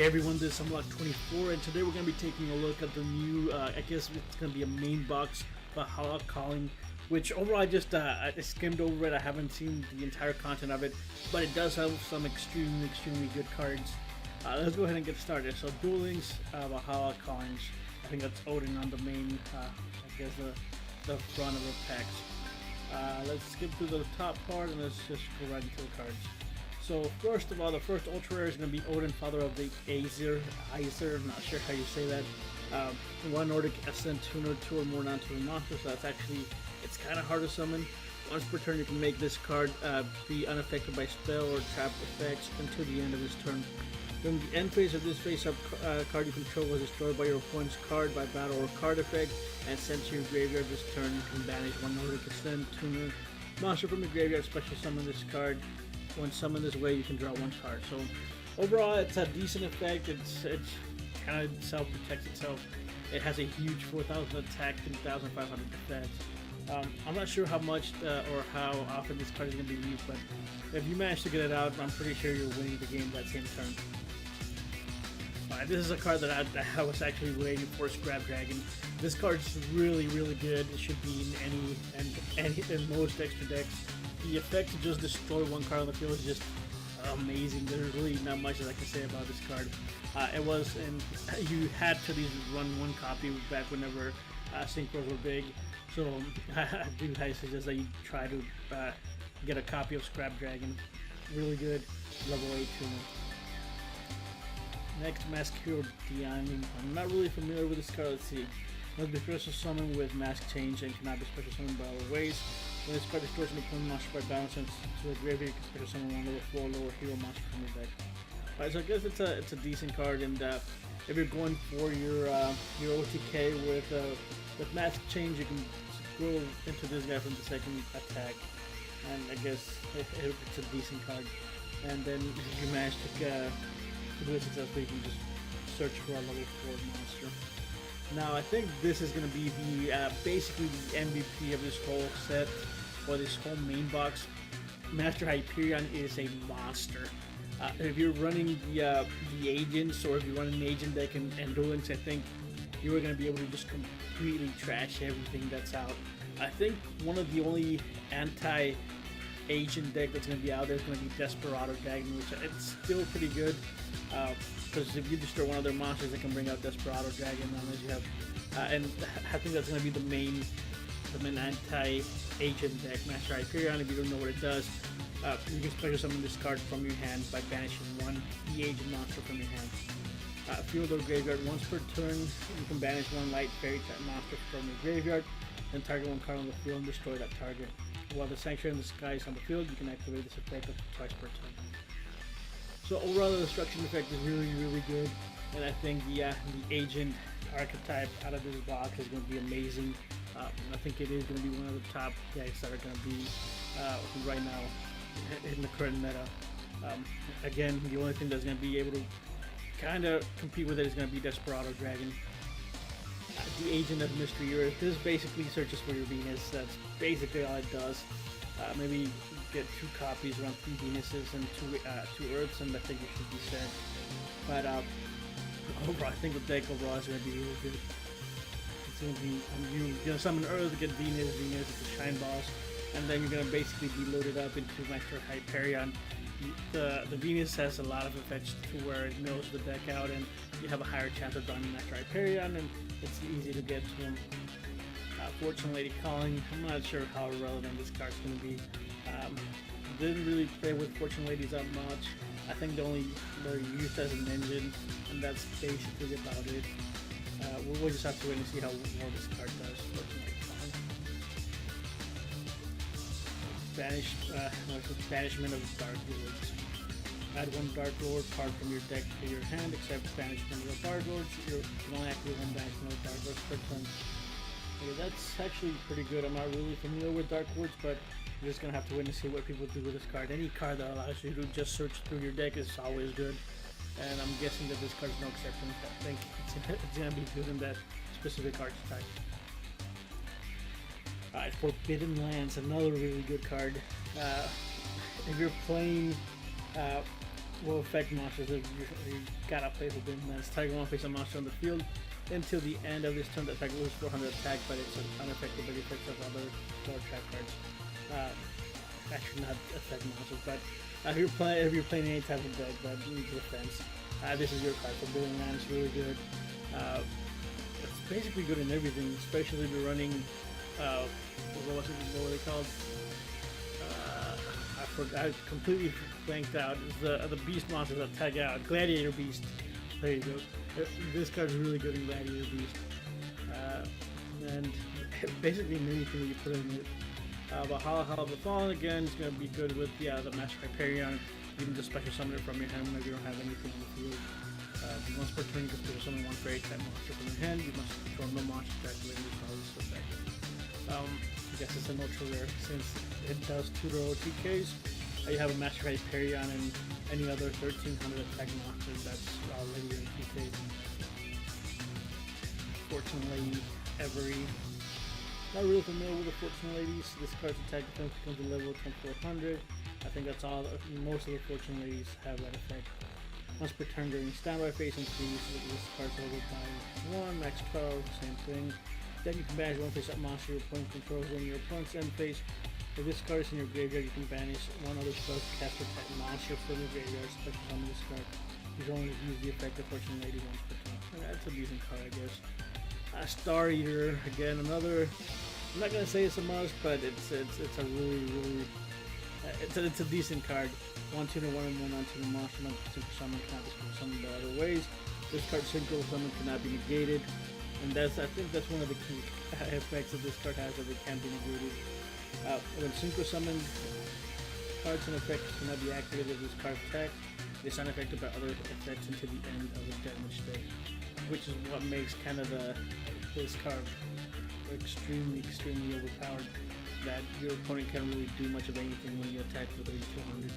Everyone, this is Unlock 24, and today we're going to be taking a look at the new, I guess it's going to be a main box Valhalla Calling, which overall I skimmed over it. I haven't seen the entire content of it, but it does have some extremely good cards. Let's go ahead and get started. So Duel Links, Valhalla Callings, I think that's Odin on the main, I guess the front of the packs. Let's skip through the top part and let's just go right into the cards. So first of all, the first ultra rare is going to be Odin, father of the Aesir, I'm not sure how you say that. One Nordic Ascent tuner, 2 or more non-tuner monsters, so that's actually, it's kind of hard to summon. Once per turn you can make this card be unaffected by spell or trap effects until the end of his turn. During the end phase of this face-up card you control was destroyed by your opponent's card by battle or card effect and sent to your graveyard this turn. You can banish one Nordic Ascent tuner monster from the graveyard, special summon this card. When summoned this way, you can draw one card. So overall, it's a decent effect. It's kind of self-protects itself. It has a huge 4,000 attack, 3,500 defense. I'm not sure how much or how often this card is going to be used, but if you manage to get it out, I'm pretty sure you're winning the game that same turn. This is a card that I was actually waiting for, Scrap Dragon. This card's really good. It should be in most extra decks. The effect to just destroy one card on the field is just amazing. There's really not much that I can say about this card. You had to at least run one copy back whenever synchros were big. So I do highly suggest that you try to get a copy of Scrap Dragon. Really good, level 8 tuner. Next, Mask Hero Diamond. I'm not really familiar with this card. Let's see. Must be special summoned with Mask Change and cannot be special summoned by other ways. When this card destroys an opponent monster by balance to the graveyard, you can special summon one level 4 lower hero monster from your deck. Alright, so I guess it's a decent card, and if you're going for your OTK with Mask Change, you can go into this guy from the second attack, and I guess it's a decent card. And then if you manage to do it successfully, you can just search for a level 4 monster. Now I think this is going to be the basically the MVP of this whole set, or this whole main box. Master Hyperion is a monster. If you're running the agents, or if you're running an agent deck and Duel Links, I think you are going to be able to just completely trash everything that's out. I think one of the only anti-agent deck that's going to be out there is going to be Desperado Dragon, which it's still pretty good. Because if you destroy one of their monsters, they can bring out Desperado Dragon, unless you have, and I think that's going to be the main anti-agent deck, Master Hyperion. If you don't know what it does, you can special summon this card from your hand by banishing one agent monster from your hand. Field or graveyard. Once per turn, you can banish one light fairy type monster from your graveyard, and target one card on the field and destroy that target. While the Sanctuary in the Sky is on the field, you can activate this effect up to twice per turn. So overall, the destruction effect is really good, and I think the agent archetype out of this box is going to be amazing. I think it is going to be one of the top decks that are going to be right now in the current meta. Again, the only thing that's going to be able to kind of compete with it is going to be Desperado Dragon. The agent of Mystery Earth. This basically searches for your Venus. That's basically all it does. Maybe get 2 copies, around 3 Venuses and 2 Earths, and I think you should be set. But overall, I think the deck overall is going to be really good. It's going to be, you're going to summon Earth, get Venus, it's a Shine Boss, and then you're going to basically be loaded up into Master Hyperion. The Venus has a lot of effects to where it mills the deck out, and you have a higher chance of drawing Master Hyperion, and it's easy to get to him. Fortune Lady Calling, I'm not sure how relevant this card's going to be. Didn't really play with Fortune Ladies that much. I think they're used as an engine, and that's basically about it. We'll just have to wait and see how well this card does. Fortune Lady Calling. Banishment of Dark Lords. Add 1 Dark Lord card from your deck to your hand, except banishment of the Dark Lords. You can only activate 1 banishment of Dark Lords per turn. Okay, that's actually pretty good. I'm not really familiar with Dark Lords, but you're just going to have to wait and see what people do with this card. Any card that allows you to just search through your deck is always good, and I'm guessing that this card is no exception. I think it's going to be good in that specific archetype. Alright, Forbidden Lands, another really good card. If you're playing will affect monsters if you gotta play with them. That's Tiger 1 face a monster on the field until the end of this turn. The attack loses 400 attack, but it's unaffected by the effects of other store trap cards. That should not affect monsters, but if you're playing any type of deck that needs defense, this is your card. For Dueling Lands, really good. It's basically good in everything, especially if you're running. What were they called? I completely blanked out. It's the beast monsters that tag out. Gladiator Beast. There you go. This card's really good in Gladiator Beast. And basically anything that you put in it. Valhalla Calling again is going to be good with the Master Hyperion. You can just special summon it from your hand whenever you don't have anything on the field. Once per turn, you can special summon one for each type monster from your hand. You must control no monster activating this card is effective. I guess it's an ultra rare since it does 2 OTKs. You have a Master Hyperion and any other 1300 attack monster that's already in TK. Fortune Lady, Every. Not really familiar with the Fortune Ladies. This card's attack defense becomes a level 2400. I think that's all. Most of the Fortune Ladies have that effect. Once per turn during standby phase increase, this card's level by 1, max 12, same thing. Then you can banish one face-up monster your opponent controls in your opponent's end phase. If this card is in your graveyard, you can banish one other spellcaster type monster from your graveyard. Special summon this card. You can only use the effect of Fortune Lady once per turn. That's a decent card, I guess. Star Eater, again, another. I'm not gonna say it's a must, but it's a really it's a decent card. 1/2 to 1 and 1 onto the monster. Not super summon, cannot be super summoned by other ways. This card synchro summon cannot be negated, and I think that's one of the key effects that this card has, that it can be negated. When synchro summoned, cards and effects cannot be activated with this card attack. It's unaffected by other effects until the end of the damage stage, which is what makes kind of this card extremely overpowered, that your opponent can't really do much of anything when you attack with a 200.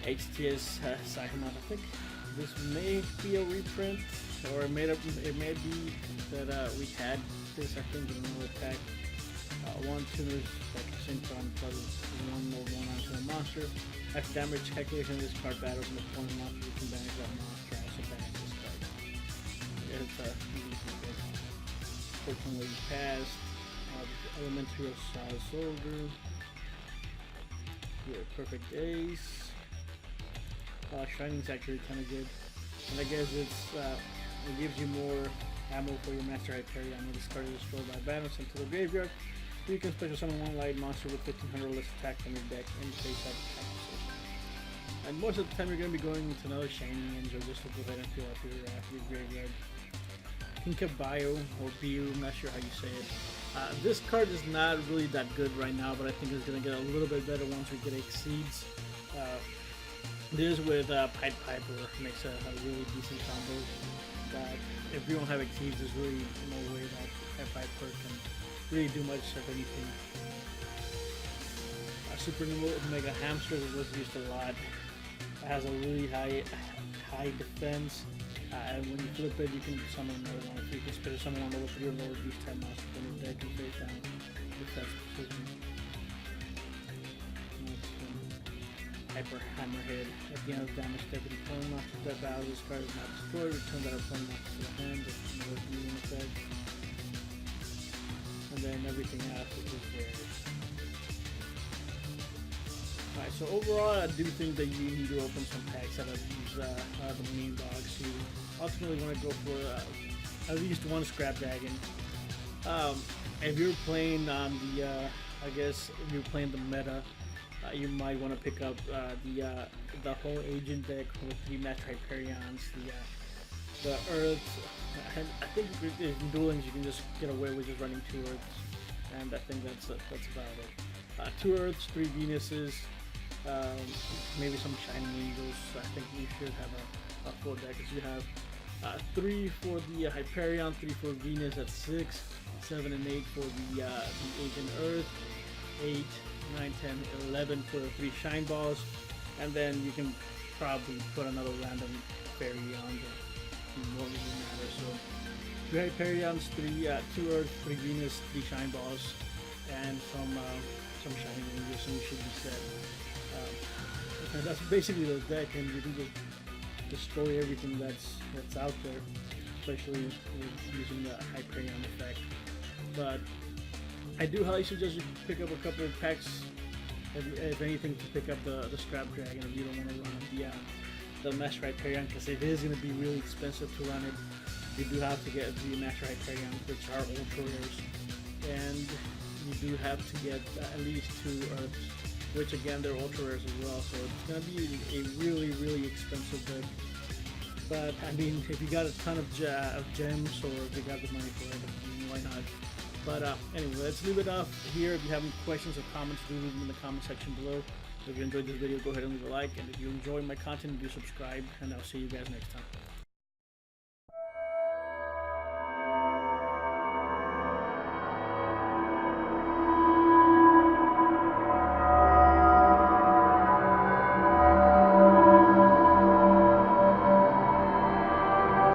HTS Saiyaman, I think this may be a reprint, or it may be that we had this, I think, in another pack. One tuners like Synchron plus 1 more 1 onto a monster. After damage calculation, this card battles an opponent monster, you can banish that monster. Also banish this card. It's a Fortunately passed. Elementary Soldier. Yeah, Perfect Ace. Shining's actually kind of good, and I guess it gives you more ammo for your Master Hyperion. When this card is destroyed by battle sent to the graveyard, you can special summon one light monster with 1500 less attack from your deck and face-up attack position. And most of the time, you're going to be going into another Shining or just to go ahead and fill up your graveyard. Kinkabayo or Biu, I'm not sure how you say it. This card is not really that good right now, but I think it's going to get a little bit better once we get Exceeds. This with Pied Piper makes a really decent combo. That if you don't have Exceeds, there's really no way that Pied Piper can really do much of anything. Super Nimble Mega Hamster was used a lot. It has a really high defense. And when you flip it, you can summon another one. If you can special summon one level 3 or lower beast type monster from your deck and face down if that's precision. Hyper Hammerhead. At the end of damage step, with the opponent monster step out, this card is not destroyed. Return that opponent monster to the hand with another healing effect. And then everything else is there. Alright, so overall, I do think that you need to open some packs out of these the main box. You ultimately want to go for at least one Scrap Dragon. If you're playing on the, I guess if you're playing the meta, you might want to pick up the whole agent deck with 3 Master Hyperions, the Earths. I think in Duel Links you can just get away with just running 2 Earths, and I think that's about it. 2 Earths, 3 Venuses, maybe some Shining Angels. I think you should have a full deck. As you have 3 for the Hyperion, 3 for Venus at 6, 7 and 8 for the Agent Earth, 8, 9, 10, 11 for the 3 Shine Balls, and then you can probably put another random fairy on the won't really matter. So 2 Hyperions, 2 Earth, 3 Venus, 3 Shine Balls, and some Shining Angels, and you should be set. And that's basically the deck, and you do destroy everything that's out there, especially with using the Hyperion effect. But I do highly suggest you pick up a couple of packs, if anything, to pick up the Scrap Dragon if you don't want to run the Master Hyperion, because it is going to be really expensive to run it. You do have to get the Master Hyperion, which are ultra rares, and you do have to get at least 2 Herbs, which again they're ultra rares as well. So it's going to be a really expensive deck. But I mean, if you got a ton of gems, or if you got the money for it, I mean, why not? But anyway, let's leave it off here. If you have any questions or comments, do leave them in the comment section below. If you enjoyed this video, go ahead and leave a like, and if you enjoy my content, do subscribe, and I'll see you guys next time.